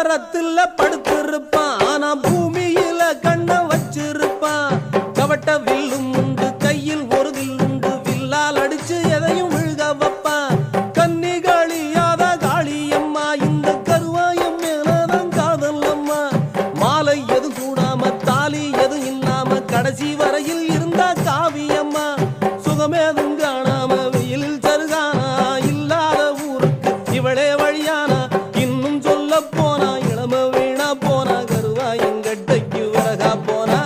மரத்துல படுத்திருப்பான், ஆனா பூமியில கண்ண வச்சிருப்பான். கவட்ட வில்லும் உண்டு, கையில் ஒரு வில்லுண்டு, வில்லால் அடிச்சு எதையும் விழுக வைப்பான். கன்னிகாளியாத காளியம்மா, இந்த கருவாயம் மேலதான் காதல் அம்மா. மாலை எது கூடாம தாலி எது இல்லாம கடைசி வரையில் இருந்தா காவியம்மா. சுகமேதும் காணாம வெயிலில் சருகானா, இல்லாத ஊருக்கு இவளே வழியானா. இன்னும் சொல்ல போனா இளம வீணா போனா, கருவாயங்கட்டைக்கு விறகா போனா.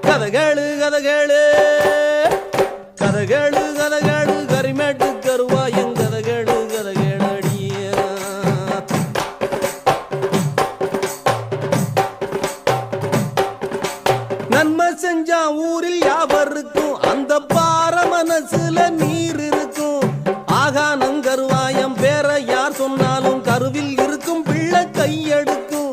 கதகேளு கதகேளு கதகேளு கதகேளு, கரிமேட்டு கருவாயங் கதகேளு கதகேளு அடிய. நன்மை செஞ்சா ஊரில் யாவருக்கும், அந்த பார மனசுல நீர் இருக்கும். ஆகா நங்கருவாயம் பேர யார் சொன்னாலும் கருவில் இருக்கும் பிள்ளை கையெடுக்கும்.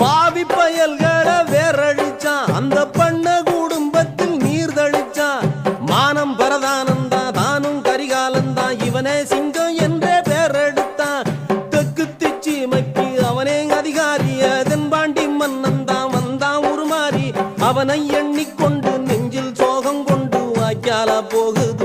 பாவி பயல்களை வேரழிச்சான், அந்த பண்ண குடும்பத்தில் நீர் தளிச்சான். மானம் பரதானந்தா தானும் கரிகாலந்தான், இவனே சிங்கம் என்றே பேரெடுத்தான். தெற்கு திச்சிமைக்கு அவனே அதிகாரிய, தென்பாண்டி மன்னன் தான் வந்தான் உருமாறி. அவனை எண்ணிக்கொண்டு நெஞ்சில் சோகம் கொண்டு வாய்க்கால போகுது